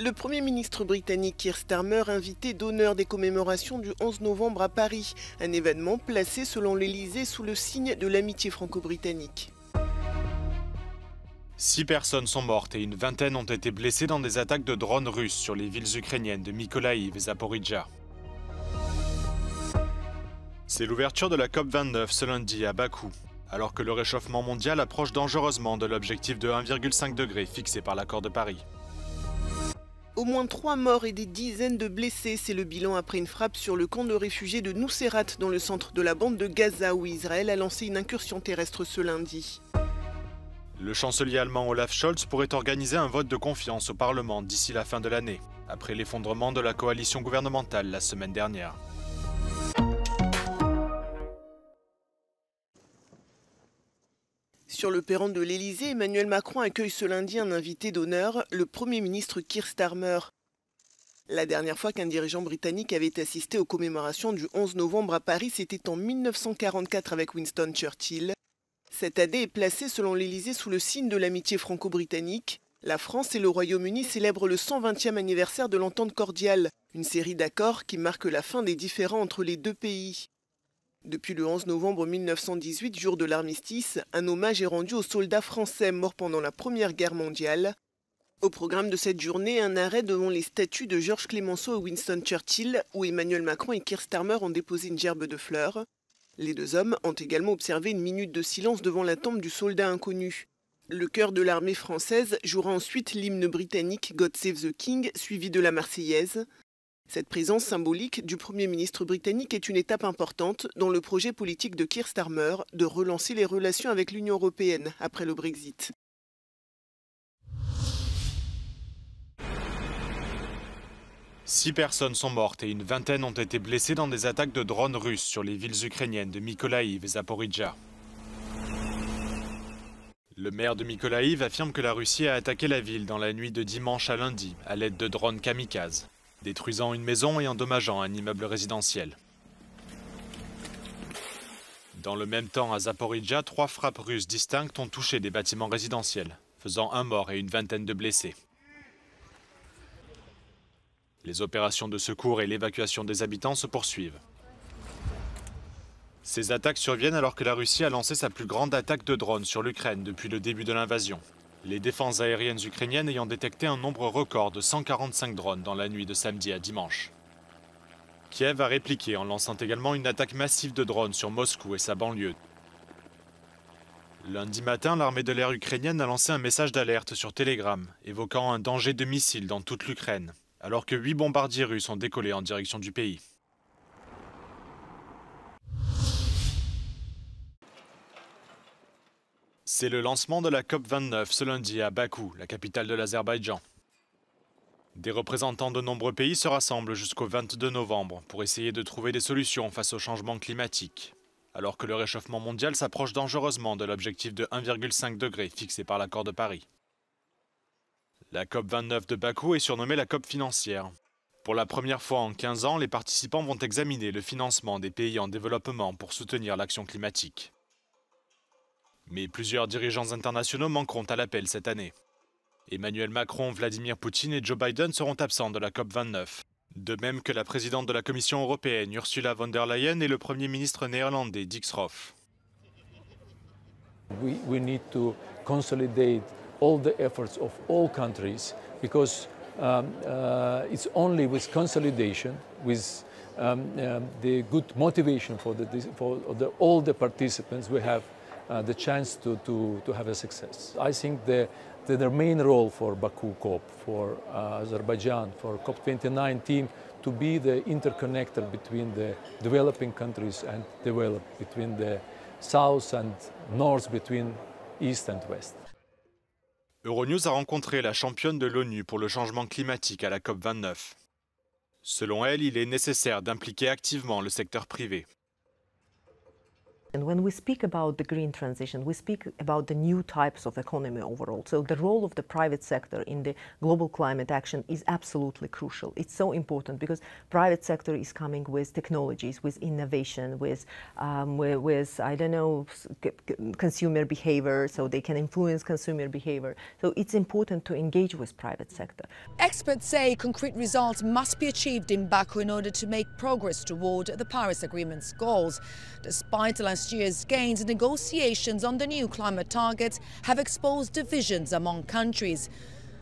Le Premier ministre britannique Keir Starmer, invité d'honneur des commémorations du 11 novembre à Paris, un événement placé selon l'Élysée sous le signe de l'amitié franco-britannique. 6 personnes sont mortes et une vingtaine ont été blessées dans des attaques de drones russes sur les villes ukrainiennes de Mykolaïv et Zaporijjia. C'est l'ouverture de la COP29 ce lundi à Bakou, alors que le réchauffement mondial approche dangereusement de l'objectif de 1,5 degré fixé par l'accord de Paris. Au moins 3 morts et des dizaines de blessés, c'est le bilan après une frappe sur le camp de réfugiés de Nuseirat dans le centre de la bande de Gaza où Israël a lancé une incursion terrestre ce lundi. Le chancelier allemand Olaf Scholz pourrait organiser un vote de confiance au Parlement d'ici la fin de l'année, après l'effondrement de la coalition gouvernementale la semaine dernière. Sur le perron de l'Élysée, Emmanuel Macron accueille ce lundi un invité d'honneur, le Premier ministre Keir Starmer. La dernière fois qu'un dirigeant britannique avait assisté aux commémorations du 11 novembre à Paris, c'était en 1944 avec Winston Churchill. Cette année est placée selon l'Élysée sous le signe de l'amitié franco-britannique. La France et le Royaume-Uni célèbrent le 120e anniversaire de l'entente cordiale, une série d'accords qui marque la fin des différends entre les deux pays. Depuis le 11 novembre 1918, jour de l'armistice, un hommage est rendu aux soldats français morts pendant la Première Guerre mondiale. Au programme de cette journée, un arrêt devant les statues de Georges Clemenceau et Winston Churchill, où Emmanuel Macron et Keir Starmer ont déposé une gerbe de fleurs. Les deux hommes ont également observé une minute de silence devant la tombe du soldat inconnu. Le chœur de l'armée française jouera ensuite l'hymne britannique God Save the King, suivi de la Marseillaise. Cette présence symbolique du Premier ministre britannique est une étape importante dans le projet politique de Keir Starmer de relancer les relations avec l'Union européenne après le Brexit. Six personnes sont mortes et une vingtaine ont été blessées dans des attaques de drones russes sur les villes ukrainiennes de Mykolaïv et Zaporijjia. Le maire de Mykolaïv affirme que la Russie a attaqué la ville dans la nuit de dimanche à lundi à l'aide de drones kamikazes, détruisant une maison et endommageant un immeuble résidentiel. Dans le même temps, à Zaporijjia, 3 frappes russes distinctes ont touché des bâtiments résidentiels, faisant un mort et une vingtaine de blessés. Les opérations de secours et l'évacuation des habitants se poursuivent. Ces attaques surviennent alors que la Russie a lancé sa plus grande attaque de drones sur l'Ukraine depuis le début de l'invasion. Les défenses aériennes ukrainiennes ayant détecté un nombre record de 145 drones dans la nuit de samedi à dimanche. Kiev a répliqué en lançant également une attaque massive de drones sur Moscou et sa banlieue. Lundi matin, l'armée de l'air ukrainienne a lancé un message d'alerte sur Telegram, évoquant un danger de missiles dans toute l'Ukraine, alors que 8 bombardiers russes ont décollé en direction du pays. C'est le lancement de la COP29 ce lundi à Bakou, la capitale de l'Azerbaïdjan. Des représentants de nombreux pays se rassemblent jusqu'au 22 novembre pour essayer de trouver des solutions face au changement climatique, alors que le réchauffement mondial s'approche dangereusement de l'objectif de 1,5 degré fixé par l'accord de Paris. La COP29 de Bakou est surnommée la COP financière. Pour la première fois en 15 ans, les participants vont examiner le financement des pays en développement pour soutenir l'action climatique. Mais plusieurs dirigeants internationaux manqueront à l'appel cette année. Emmanuel Macron, Vladimir Poutine et Joe Biden seront absents de la COP29. De même que la présidente de la Commission européenne, Ursula von der Leyen, et le Premier ministre néerlandais, Dick Schoof. We need to consolidate all the efforts of all countries because it's only with consolidation, with the good motivation for all the participants we have the chance to have a success. I think the main role for Baku COP, for Azerbaijan, for COP29 team to be the interconnector between the developing countries and developed, between the south and north, between east and west. Euronews a rencontré la championne de l'ONU pour le changement climatique à la COP29. Selon elle, il est nécessaire d'impliquer activement le secteur privé. And when we speak about the green transition, we speak about the new types of economy overall. So the role of the private sector in the global climate action is absolutely crucial. It's so important because private sector is coming with technologies, with innovation, with I don't know, consumer behavior, so they can influence consumer behavior. So it's important to engage with private sector. Experts say concrete results must be achieved in Baku in order to make progress toward the Paris Agreement's goals. Despite last year's gains, negotiations on the new climate targets have exposed divisions among countries.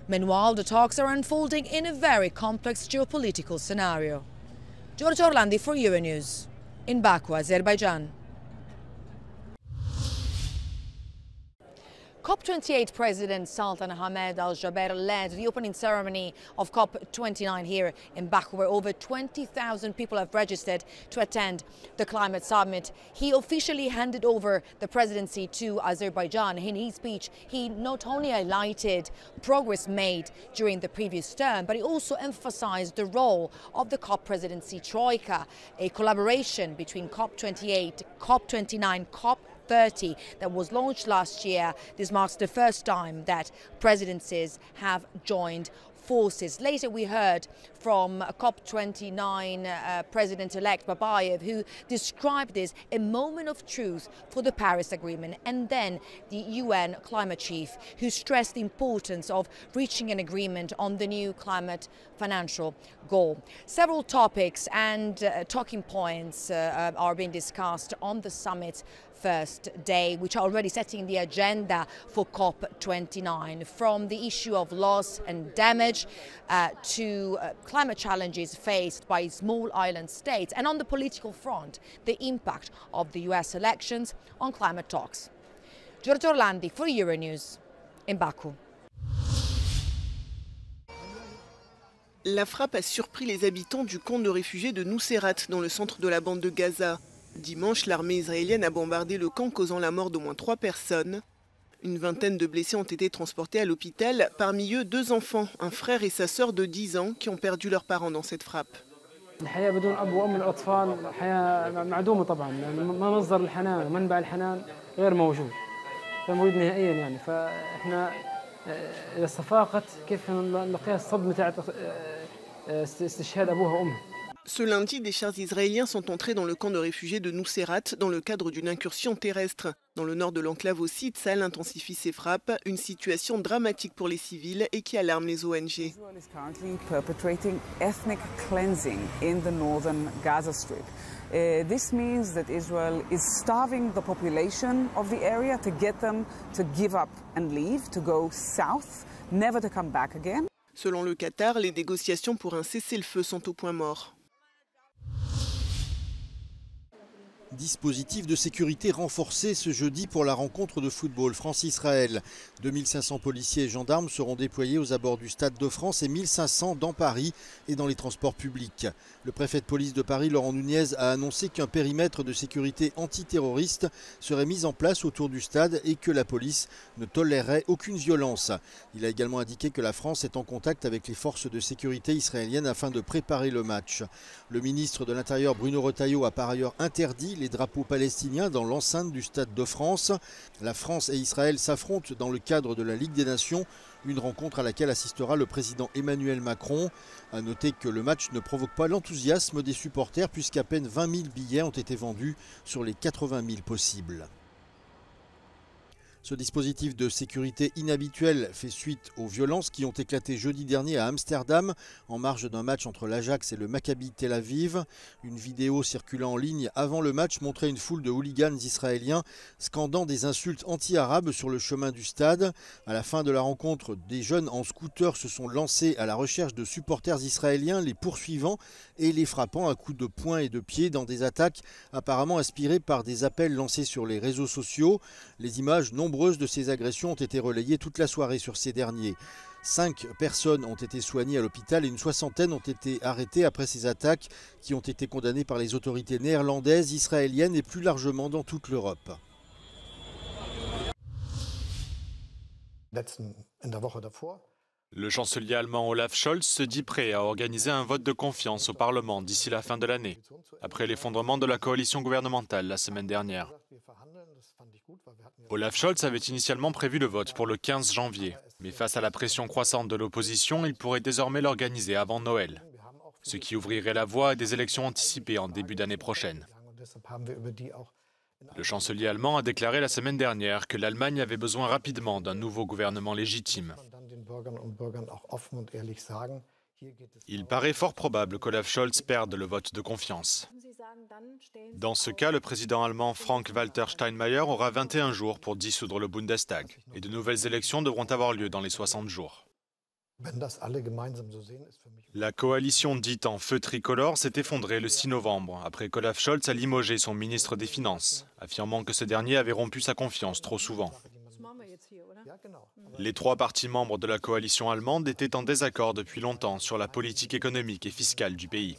Meanwhile, the talks are unfolding in a very complex geopolitical scenario. Giorgio Orlandi for Euronews in Baku, Azerbaijan. COP28 President Sultan Ahmed Al-Jaber led the opening ceremony of COP29 here in Baku, where over 20,000 people have registered to attend the climate summit. He officially handed over the presidency to Azerbaijan. In his speech, he not only highlighted progress made during the previous term, but he also emphasized the role of the COP presidency troika, a collaboration between COP28, COP29, COP30 that was launched last year. This marks the first time that presidencies have joined forces. Later we heard from COP29 President-elect Babayev, who described this a moment of truth for the Paris Agreement, and then the UN climate chief, who stressed the importance of reaching an agreement on the new climate financial goal. Several topics and talking points are being discussed on the summit's first day, which are already setting the agenda for COP29, from the issue of loss and damage to climate challenges faced by small island states, and on the political front, the impact of the US elections on climate talks. Giorgio Orlandi for Euronews in Baku. La frappe a surpris les habitants du camp de réfugiés de Nuseirat, dans le centre de la bande de Gaza. Dimanche, l'armée israélienne a bombardé le camp, causant la mort d'au moins 3 personnes. Une vingtaine de blessés ont été transportés à l'hôpital, parmi eux 2 enfants, un frère et sa sœur de 10 ans, qui ont perdu leurs parents dans cette frappe. Ce lundi, des chars israéliens sont entrés dans le camp de réfugiés de Nuseirat dans le cadre d'une incursion terrestre. Dans le nord de l'enclave aussi, Tsahal intensifie ses frappes, une situation dramatique pour les civils et qui alarme les ONG. Israel is currently perpetrating ethnic cleansing in the northern Gaza Strip. This means that Israel is starving the population of the area to get them to give up and leave, to go south, never to come back again. Selon le Qatar, les négociations pour un cessez-le-feu sont au point mort. Dispositif de sécurité renforcé ce jeudi pour la rencontre de football France-Israël. 2500 policiers et gendarmes seront déployés aux abords du Stade de France et 1500 dans Paris et dans les transports publics. Le préfet de police de Paris, Laurent Nunez, a annoncé qu'un périmètre de sécurité antiterroriste serait mis en place autour du stade et que la police ne tolérerait aucune violence. Il a également indiqué que la France est en contact avec les forces de sécurité israéliennes afin de préparer le match. Le ministre de l'Intérieur, Bruno Retailleau, a par ailleurs interdit les drapeaux palestiniens dans l'enceinte du Stade de France. La France et Israël s'affrontent dans le cadre de la Ligue des Nations, une rencontre à laquelle assistera le président Emmanuel Macron. A noter que le match ne provoque pas l'enthousiasme des supporters puisqu'à peine 20 000 billets ont été vendus sur les 80 000 possibles. Ce dispositif de sécurité inhabituel fait suite aux violences qui ont éclaté jeudi dernier à Amsterdam en marge d'un match entre l'Ajax et le Maccabi Tel Aviv. Une vidéo circulant en ligne avant le match montrait une foule de hooligans israéliens scandant des insultes anti-arabes sur le chemin du stade. À la fin de la rencontre, des jeunes en scooter se sont lancés à la recherche de supporters israéliens, les poursuivant et les frappant à coups de poing et de pied dans des attaques apparemment inspirées par des appels lancés sur les réseaux sociaux. Les images nombreuses de ces agressions ont été relayées toute la soirée sur ces derniers. 5 personnes ont été soignées à l'hôpital et une soixantaine ont été arrêtées après ces attaques qui ont été condamnées par les autorités néerlandaises, israéliennes et plus largement dans toute l'Europe. Le chancelier allemand Olaf Scholz se dit prêt à organiser un vote de confiance au Parlement d'ici la fin de l'année, après l'effondrement de la coalition gouvernementale la semaine dernière. Olaf Scholz avait initialement prévu le vote pour le 15 janvier. Mais face à la pression croissante de l'opposition, il pourrait désormais l'organiser avant Noël. Ce qui ouvrirait la voie à des élections anticipées en début d'année prochaine. Le chancelier allemand a déclaré la semaine dernière que l'Allemagne avait besoin rapidement d'un nouveau gouvernement légitime. Il paraît fort probable qu'Olaf Scholz perde le vote de confiance. Dans ce cas, le président allemand Frank-Walter Steinmeier aura 21 jours pour dissoudre le Bundestag. Et de nouvelles élections devront avoir lieu dans les 60 jours. La coalition dite en feu tricolore s'est effondrée le 6 novembre, après qu'Olaf Scholz a limogé son ministre des Finances, affirmant que ce dernier avait rompu sa confiance trop souvent. Les trois partis membres de la coalition allemande étaient en désaccord depuis longtemps sur la politique économique et fiscale du pays.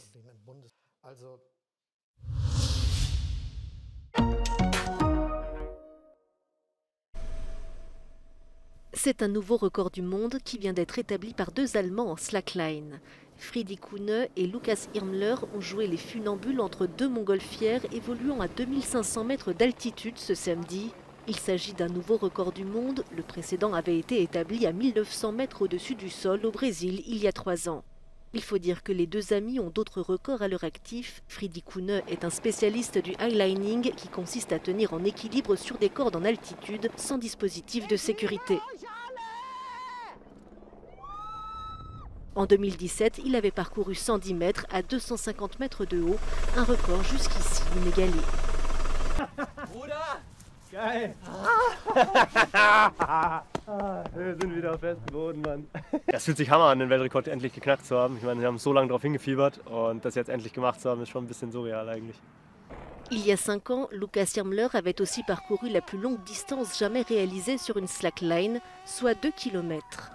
C'est un nouveau record du monde qui vient d'être établi par deux Allemands en slackline. Friedi Kuhne et Lukas Irmler ont joué les funambules entre deux montgolfières évoluant à 2500 mètres d'altitude ce samedi. Il s'agit d'un nouveau record du monde. Le précédent avait été établi à 1900 mètres au-dessus du sol au Brésil il y a 3 ans. Il faut dire que les deux amis ont d'autres records à leur actif. Friedi Kuhne est un spécialiste du highlining qui consiste à tenir en équilibre sur des cordes en altitude sans dispositif de sécurité. En 2017, il avait parcouru 110 mètres à 250 mètres de haut, un record jusqu'ici inégalé. Geil! Wir sind wieder auf festem Boden, Mann. Es fühlt sich Hammer an, den Weltrekord endlich geknackt zu haben. Ich meine, wir haben so lange darauf hingefiebert und das jetzt endlich gemacht zu haben, ist schon ein bisschen surreal eigentlich. Il y a 5 ans, Lukas Irmler avait aussi parcouru la plus longue distance jamais réalisée sur une slackline, soit 2 km.